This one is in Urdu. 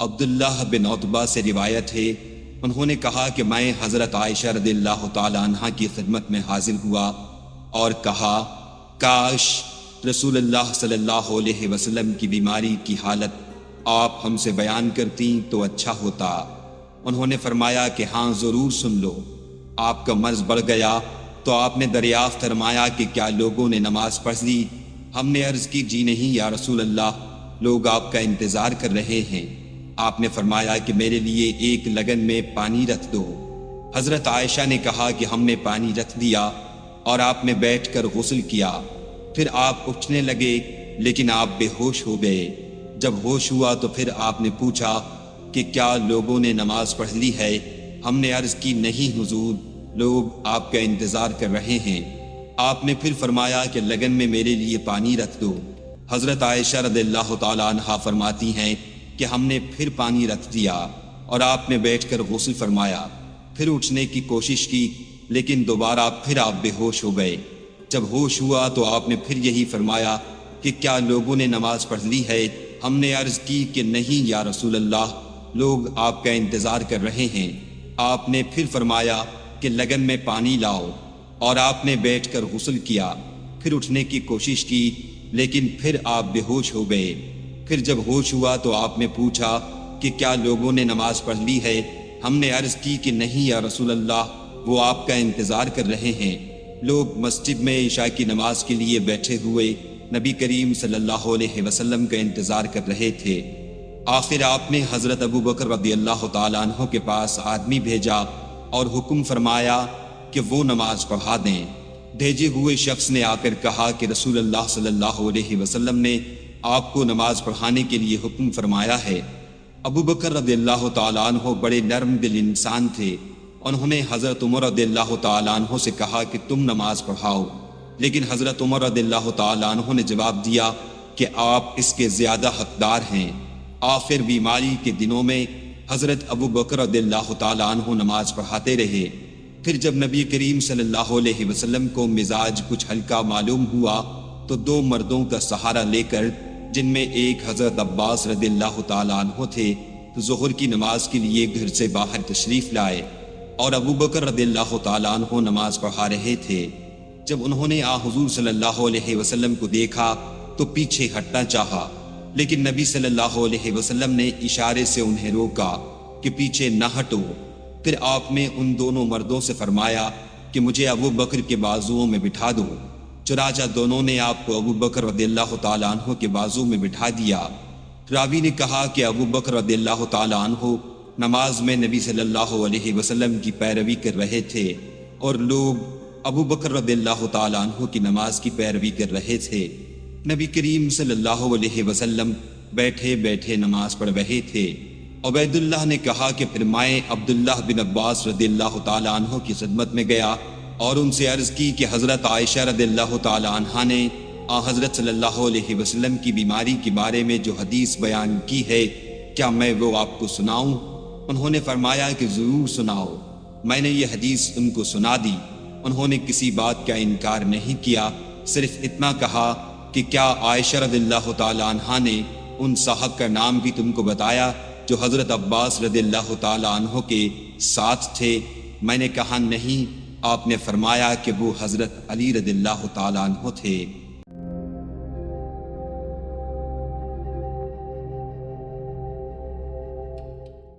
عبداللہ بن عتبہ سے روایت ہے، انہوں نے کہا کہ میں حضرت عائشہ رضی اللہ تعالیٰ عنہ کی خدمت میں حاضر ہوا اور کہا کاش رسول اللہ صلی اللہ علیہ وسلم کی بیماری کی حالت آپ ہم سے بیان کرتیں تو اچھا ہوتا۔ انہوں نے فرمایا کہ ہاں ضرور سن لو۔ آپ کا مرض بڑھ گیا تو آپ نے دریافت فرمایا کہ کیا لوگوں نے نماز پڑھ لی؟ ہم نے عرض کی جی نہیں یا رسول اللہ، لوگ آپ کا انتظار کر رہے ہیں۔ آپ نے فرمایا کہ میرے لیے ایک لگن میں پانی رکھ دو۔ حضرت عائشہ نے کہا کہ ہم نے پانی رکھ دیا اور آپ نے بیٹھ کر غسل کیا، پھر آپ اٹھنے لگے لیکن آپ بے ہوش ہو گئے۔ جب ہوش ہوا تو پھر آپ نے پوچھا کہ کیا لوگوں نے نماز پڑھ لی ہے؟ ہم نے عرض کی نہیں حضور، لوگ آپ کا انتظار کر رہے ہیں۔ آپ نے پھر فرمایا کہ لگن میں میرے لیے پانی رکھ دو۔ حضرت عائشہ رضی اللہ تعالیٰ عنہا فرماتی ہیں کہ ہم نے پھر پانی رکھ دیا اور آپ نے بیٹھ کر غسل فرمایا، پھر اٹھنے کی کوشش کی لیکن دوبارہ پھر آپ بے ہوش ہو گئے۔ جب ہوش ہوا تو آپ نے پھر یہی فرمایا کہ کیا لوگوں نے نماز پڑھ لی ہے؟ ہم نے عرض کی کہ نہیں یا رسول اللہ، لوگ آپ کا انتظار کر رہے ہیں۔ آپ نے پھر فرمایا کہ لگن میں پانی لاؤ اور آپ نے بیٹھ کر غسل کیا، پھر اٹھنے کی کوشش کی لیکن پھر آپ بے ہوش ہو گئے۔ پھر جب ہوش ہوا تو آپ نے پوچھا کہ کیا لوگوں نے نماز پڑھ لی ہے؟ ہم نے عرض کی کہ نہیں یا رسول اللہ، وہ آپ کا انتظار کر رہے ہیں۔ لوگ مسجد میں عشاء کی نماز کے لیے بیٹھے ہوئے نبی کریم صلی اللہ علیہ وسلم کا انتظار کر رہے تھے۔ آخر آپ نے حضرت ابو بکر رضی اللہ تعالیٰ عنہ کے پاس آدمی بھیجا اور حکم فرمایا کہ وہ نماز پڑھا دیں۔ بھیجے ہوئے شخص نے آ کر کہا کہ رسول اللہ صلی اللہ علیہ وسلم نے آپ کو نماز پڑھانے کے لیے حکم فرمایا ہے۔ ابو بکر رضی اللہ تعالیٰ عنہ بڑے نرم دل انسان تھے۔ انہوں نے حضرت عمر رضی اللہ تعالیٰ عنہ سے کہا کہ تم نماز پڑھاؤ، لیکن حضرت عمر رضی اللہ تعالیٰ عنہ نے جواب دیا کہ آپ اس کے زیادہ حقدار ہیں۔ آخر بیماری کے دنوں میں حضرت ابو بکر رضی اللہ تعالیٰ عنہ نماز پڑھاتے رہے۔ پھر جب نبی کریم صلی اللہ علیہ وسلم کو مزاج کچھ ہلکا معلوم ہوا تو دو مردوں کا سہارا لے کر، جن میں ایک حضرت عباس رضی اللہ تعالیٰ عنہ تھے، ظہر کی نماز کے لیے گھر سے باہر تشریف لائے اور ابو بکر رضی اللہ تعالیٰ عنہ نماز پڑھا رہے تھے۔ جب انہوں نے حضور صلی اللہ علیہ وسلم کو دیکھا تو پیچھے ہٹنا چاہا، لیکن نبی صلی اللہ علیہ وسلم نے اشارے سے انہیں روکا کہ پیچھے نہ ہٹو۔ پھر آپ نے ان دونوں مردوں سے فرمایا کہ مجھے ابو بکر کے بازوؤں میں بٹھا دو۔ چنانچہ دونوں نے آپ کو ابو بکر رضی اللہ تعالیٰ عنہ کے بازو میں بٹھا دیا۔ راوی نے کہا کہ ابو بکر رضی اللہ تعالیٰ عنہ نماز میں نبی صلی اللہ علیہ وسلم کی پیروی کر رہے تھے اور لوگ ابو بکر رضی اللہ تعالیٰ عنہ کی نماز کی پیروی کر رہے تھے۔ نبی کریم صلی اللہ علیہ وسلم بیٹھے بیٹھے نماز پڑھ رہے تھے۔ عبید اللہ نے کہا کہ پھر میں عبداللہ بن عباس رضی اللہ تعالیٰ عنہ کی خدمت میں گیا اور ان سے عرض کی کہ حضرت عائشہ رضی اللہ تعالیٰ عنہ نے حضرت صلی اللہ علیہ وسلم کی بیماری کے بارے میں جو حدیث بیان کی ہے، کیا میں وہ آپ کو سناؤں؟ انہوں نے فرمایا کہ ضرور سناؤ۔ میں نے یہ حدیث ان کو سنا دی۔ انہوں نے کسی بات کا انکار نہیں کیا، صرف اتنا کہا کہ کیا عائشہ رضی اللہ تعالیٰ عنہ نے ان صاحب کا نام بھی تم کو بتایا جو حضرت عباس رضی اللہ تعالیٰ عنہ کے ساتھ تھے؟ میں نے کہا نہیں۔ آپ نے فرمایا کہ وہ حضرت علی رضی اللہ تعالیٰ عنہ تھے۔